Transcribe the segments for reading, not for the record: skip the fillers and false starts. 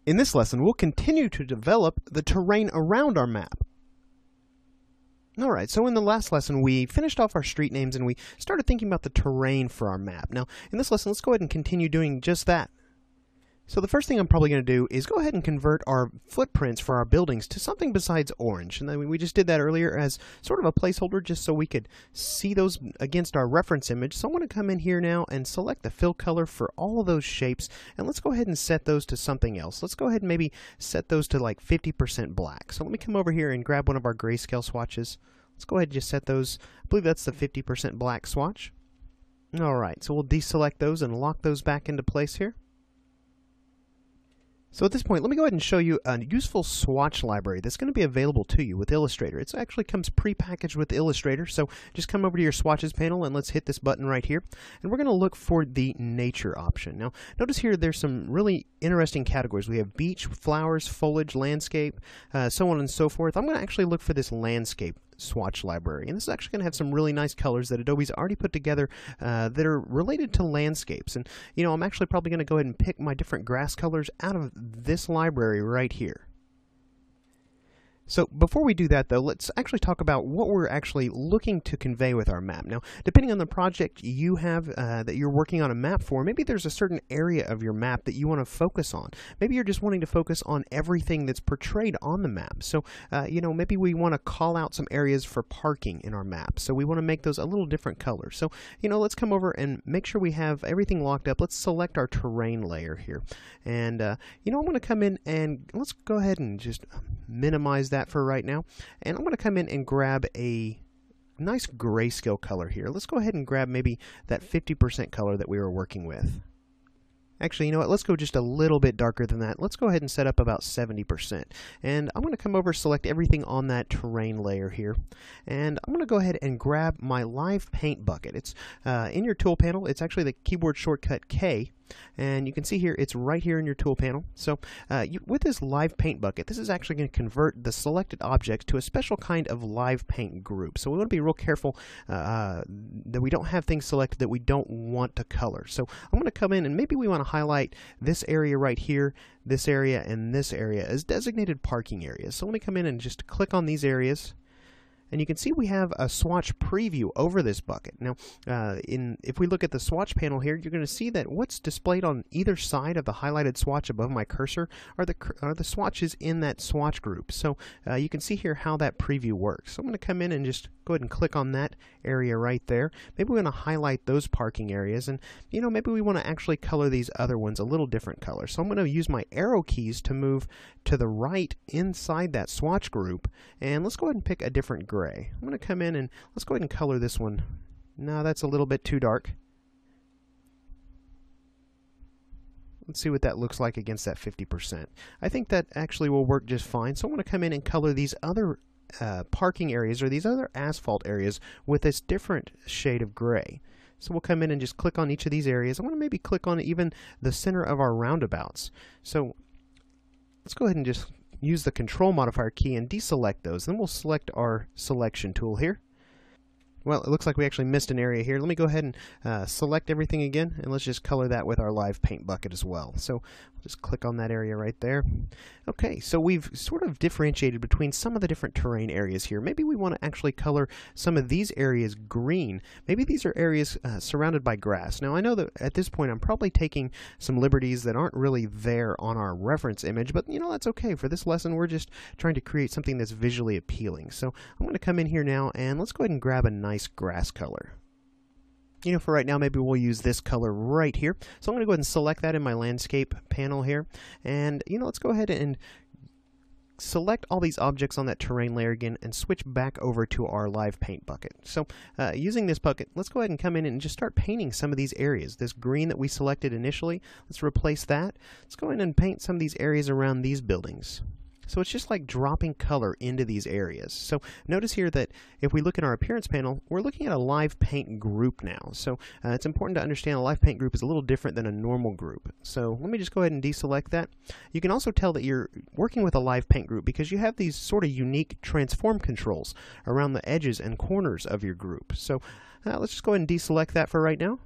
In this lesson, we'll continue to develop the terrain around our map. Alright, so in the last lesson, we finished off our street names and we started thinking about the terrain for our map. Now, in this lesson, let's go ahead and continue doing just that. So the first thing I'm probably going to do is go ahead and convert our footprints for our buildings to something besides orange. And then we just did that earlier as sort of a placeholder just so we could see those against our reference image. So I'm going to come in here now and select the fill color for all of those shapes. And let's go ahead and set those to something else. Let's go ahead and maybe set those to like 50% black. So let me come over here and grab one of our grayscale swatches. Let's go ahead and just set those. I believe that's the 50% black swatch. Alright, so we'll deselect those and lock those back into place here. So at this point, let me go ahead and show you a useful swatch library that's going to be available to you with Illustrator. It actually comes pre-packaged with Illustrator, so just come over to your swatches panel and let's hit this button right here. And we're going to look for the nature option. Now, notice here there's some really interesting categories. We have beach, flowers, foliage, landscape, so on and so forth. I'm going to actually look for this landscape swatch library, and this is actually going to have some really nice colors that Adobe's already put together that are related to landscapes. And you know, I'm actually probably going to go ahead and pick my different grass colors out of this library right here. So before we do that though, let's actually talk about what we're actually looking to convey with our map. Now, depending on the project you have that you're working on a map for, maybe there's a certain area of your map that you want to focus on. Maybe you're just wanting to focus on everything that's portrayed on the map. So, you know, maybe we want to call out some areas for parking in our map. So we want to make those a little different colors. So, you know, let's come over and make sure we have everything locked up. Let's select our terrain layer here. And, you know, I'm going to come in and let's go ahead and just minimize that for right now, and I'm going to come in and grab a nice grayscale color here. Let's go ahead and grab maybe that 50% color that we were working with. Actually, you know what, let's go just a little bit darker than that. Let's go ahead and set up about 70%. And I'm going to come over, select everything on that terrain layer here. And I'm going to go ahead and grab my live paint bucket. It's in your tool panel. It's actually the keyboard shortcut K. And you can see here, it's right here in your tool panel. So with this live paint bucket, this is actually going to convert the selected objects to a special kind of live paint group. So we want to be real careful that we don't have things selected that we don't want to color. So I'm going to come in and maybe we want to highlight this area right here, this area, and this area as designated parking areas. So let me come in and just click on these areas. And you can see we have a swatch preview over this bucket. Now, if we look at the swatch panel here, you're going to see that what's displayed on either side of the highlighted swatch above my cursor are the swatches in that swatch group. So you can see here how that preview works. So I'm going to come in and just go ahead and click on that area right there. Maybe we want to highlight those parking areas, and you know, maybe we want to actually color these other ones a little different color. So I'm going to use my arrow keys to move to the right inside that swatch group, and let's go ahead and pick a different gray. I'm going to come in and let's go ahead and color this one. No, that's a little bit too dark. Let's see what that looks like against that 50%. I think that actually will work just fine. So I'm going to come in and color these other parking areas or these other asphalt areas with this different shade of gray. So we'll come in and just click on each of these areas. I want to maybe click on even the center of our roundabouts. So let's go ahead and just use the control modifier key and deselect those. Then we'll select our selection tool here. Well, it looks like we actually missed an area here. Let me go ahead and select everything again, and let's just color that with our live paint bucket as well. So we'll just click on that area right there. Okay, so we've sort of differentiated between some of the different terrain areas here. Maybe we want to actually color some of these areas green. Maybe these are areas surrounded by grass. Now, I know that at this point I'm probably taking some liberties that aren't really there on our reference image, but you know, that's okay. For this lesson, we're just trying to create something that's visually appealing. So I'm going to come in here now, and let's go ahead and grab a nice grass color. You know, for right now, maybe we'll use this color right here. So I'm going to go ahead and select that in my landscape panel here. And, you know, let's go ahead and select all these objects on that terrain layer again and switch back over to our live paint bucket. So using this bucket, let's go ahead and come in and just start painting some of these areas. This green that we selected initially, let's replace that. Let's go in and paint some of these areas around these buildings. So it's just like dropping color into these areas. So notice here that if we look at our appearance panel, we're looking at a live paint group now. So it's important to understand a live paint group is a little different than a normal group. So let me just go ahead and deselect that. You can also tell that you're working with a live paint group because you have these sort of unique transform controls around the edges and corners of your group. So let's just go ahead and deselect that for right now.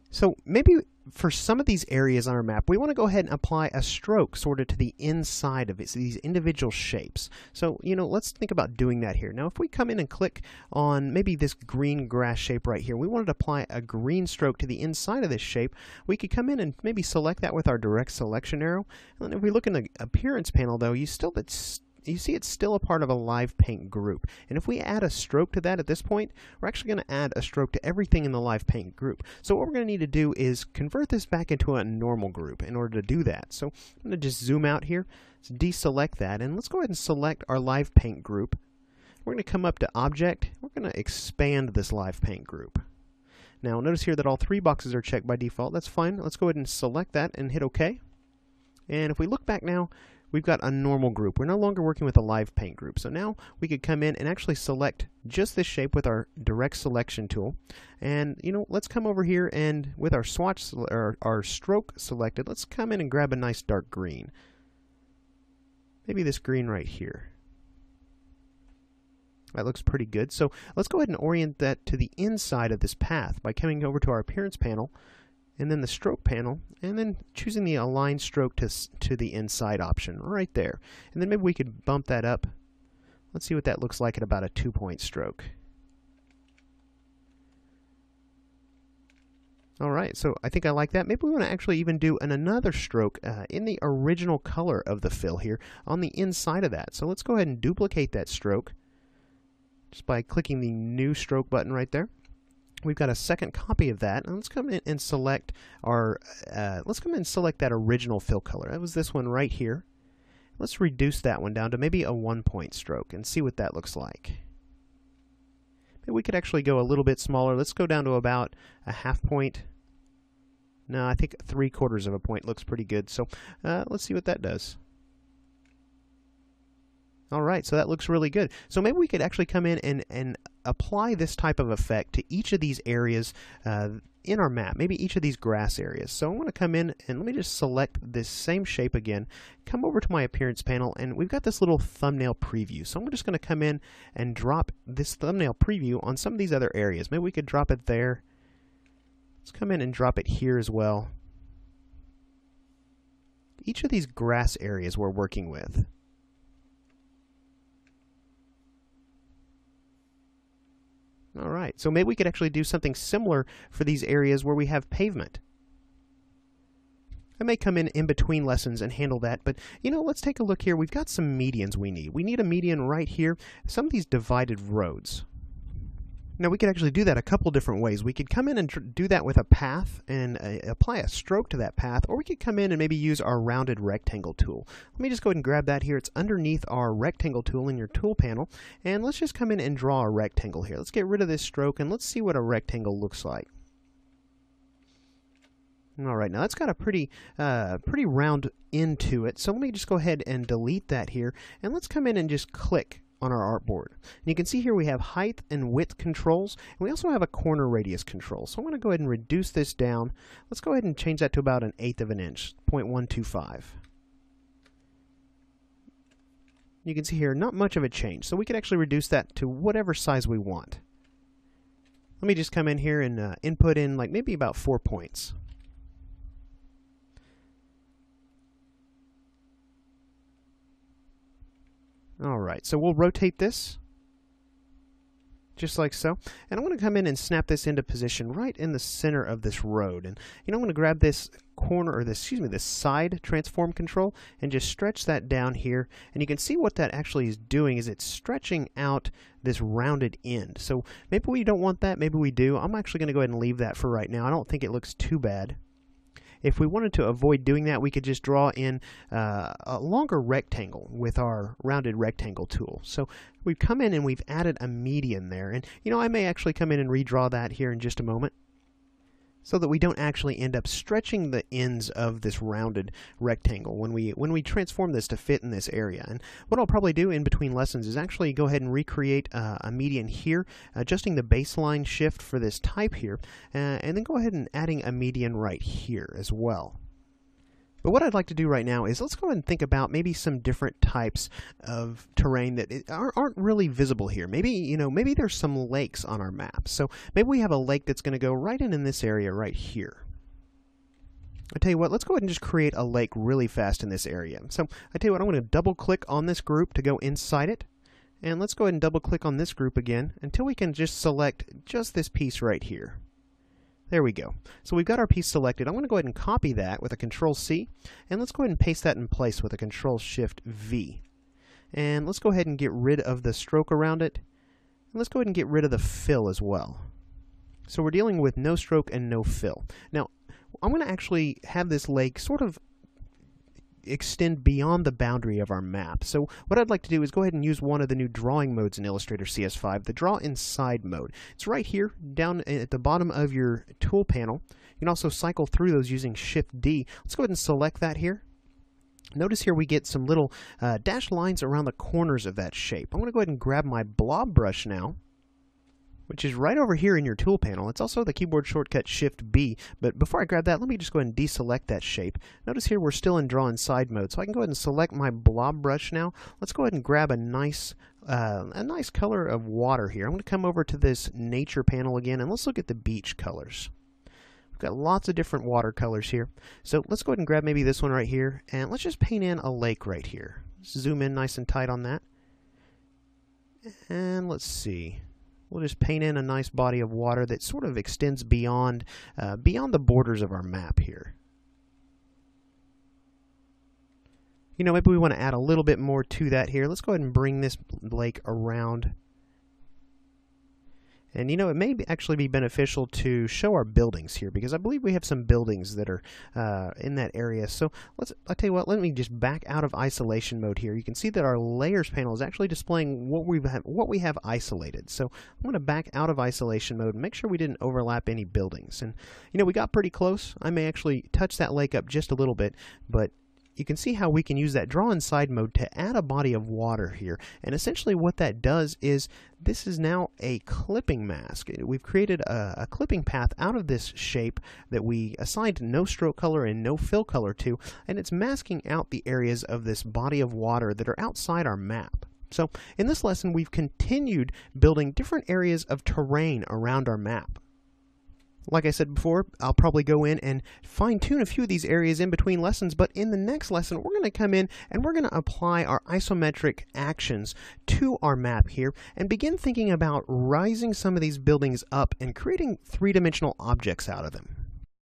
So maybe for some of these areas on our map, we want to go ahead and apply a stroke sort of to the inside of it, so these individual shapes. So, let's think about doing that here. Now, if we come in and click on maybe this green grass shape right here, we wanted to apply a green stroke to the inside of this shape, we could come in and maybe select that with our direct selection arrow. And if we look in the appearance panel, though, you see it's still a part of a live paint group. And if we add a stroke to that at this point, we're actually going to add a stroke to everything in the live paint group. So what we're going to need to do is convert this back into a normal group in order to do that. So I'm going to just zoom out here, let's deselect that, and let's go ahead and select our live paint group. We're going to come up to Object, we're going to expand this live paint group. Now notice here that all three boxes are checked by default. That's fine. Let's go ahead and select that and hit OK. And if we look back now, we've got a normal group. We're no longer working with a live paint group. So now we could come in and actually select just this shape with our direct selection tool. And let's come over here and with our swatch or our stroke selected, let's come in and grab a nice dark green. Maybe this green right here. That looks pretty good. So let's go ahead and orient that to the inside of this path by coming over to our appearance panel and then the stroke panel, and then choosing the align stroke to the inside option right there. And then maybe we could bump that up. Let's see what that looks like at about a 2-point stroke. Alright, so I think I like that. Maybe we want to actually even do another stroke in the original color of the fill here on the inside of that. So let's go ahead and duplicate that stroke just by clicking the new stroke button right there. We've got a second copy of that, and let's come in and select our that original fill color. That was this one right here. Let's reduce that one down to maybe a 1-point stroke and see what that looks like. Maybe we could actually go a little bit smaller. Let's go down to about a 1/2 point. No, I think 3/4 of a point looks pretty good. So let's see what that does. Alright, so that looks really good. So maybe we could actually come in and apply this type of effect to each of these areas in our map, maybe each of these grass areas. So I want to come in and let me just select this same shape again, come over to my appearance panel, and we've got this little thumbnail preview. So I'm just going to come in and drop this thumbnail preview on some of these other areas. Maybe we could drop it there. Let's come in and drop it here as well. Each of these grass areas we're working with. Alright, so maybe we could actually do something similar for these areas where we have pavement. I may come in between lessons and handle that, but let's take a look here. We've got some medians we need. We need a median right here, some of these divided roads. Now we could actually do that a couple different ways. We could come in and do that with a path and apply a stroke to that path, or we could come in and maybe use our rounded rectangle tool. Let me just go ahead and grab that here. It's underneath our rectangle tool in your tool panel, and let's just come in and draw a rectangle here. Let's get rid of this stroke and let's see what a rectangle looks like. Alright, now that's got a pretty round end to it, so let me just go ahead and delete that here, and let's come in and just click on our artboard. And you can see here we have height and width controls, and we also have a corner radius control. So I'm going to go ahead and reduce this down. Let's go ahead and change that to about 1/8 of an inch, 0.125. You can see here, not much of a change, so we can actually reduce that to whatever size we want. Let me just come in here and input in like maybe about 4 points. Alright, so we'll rotate this just like so, and I want to come in and snap this into position right in the center of this road. And I'm going to grab this corner, or this side transform control, and just stretch that down here, and you can see what that actually is doing is it's stretching out this rounded end. So maybe we don't want that, maybe we do. I'm actually going to go ahead and leave that for right now. I don't think it looks too bad. If we wanted to avoid doing that, we could just draw in a longer rectangle with our rounded rectangle tool. So we've come in and we've added a median there. And I may actually come in and redraw that here in just a moment, so that we don't actually end up stretching the ends of this rounded rectangle when we transform this to fit in this area. And what I'll probably do in between lessons is actually go ahead and recreate a median here, adjusting the baseline shift for this type here, and then go ahead and adding a median right here as well. But what I'd like to do right now is let's go ahead and think about maybe some different types of terrain that aren't really visible here. Maybe, maybe there's some lakes on our map. So maybe we have a lake that's going to go right in this area right here. I tell you what, let's go ahead and just create a lake really fast in this area. So I tell you what, I'm going to double click on this group to go inside it. And let's go ahead and double click on this group again until we can just select just this piece right here. There we go. So we've got our piece selected. I'm going to go ahead and copy that with a Control-C, and let's go ahead and paste that in place with a Control-Shift-V. And let's go ahead and get rid of the stroke around it. And let's go ahead and get rid of the fill as well. So we're dealing with no stroke and no fill. Now, I'm going to actually have this lake sort of extend beyond the boundary of our map. So what I'd like to do is go ahead and use one of the new drawing modes in Illustrator CS5, the Draw Inside mode. It's right here down at the bottom of your tool panel. You can also cycle through those using Shift-D. Let's go ahead and select that here. Notice here we get some little dashed lines around the corners of that shape. I'm going to go ahead and grab my blob brush now, which is right over here in your tool panel. It's also the keyboard shortcut Shift-B, but before I grab that, let me just go ahead and deselect that shape. Notice here we're still in Draw Inside mode, so I can go ahead and select my blob brush now. Let's go ahead and grab a nice color of water here. I'm going to come over to this Nature panel again, and let's look at the beach colors. We've got lots of different watercolors here. So let's go ahead and grab maybe this one right here, and let's just paint in a lake right here. Zoom in nice and tight on that. And let's see. We'll just paint in a nice body of water that sort of extends beyond the borders of our map here. You know, maybe we want to add a little bit more to that here. Let's go ahead and bring this lake around. And you know, it may actually be beneficial to show our buildings here, because I believe we have some buildings that are in that area. So I'll tell you what, let me just back out of isolation mode here. You can see that our layers panel is actually displaying what we have isolated. So I'm going to back out of isolation mode and make sure we didn't overlap any buildings. And you know, we got pretty close. I may actually touch that lake up just a little bit, but you can see how we can use that Draw Inside mode to add a body of water here. And essentially what that does is this is now a clipping mask. We've created a clipping path out of this shape that we assigned no stroke color and no fill color to, and it's masking out the areas of this body of water that are outside our map. So in this lesson, we've continued building different areas of terrain around our map. Like I said before, I'll probably go in and fine-tune a few of these areas in between lessons, but in the next lesson, we're going to come in and we're going to apply our isometric actions to our map here and begin thinking about rising some of these buildings up and creating three-dimensional objects out of them.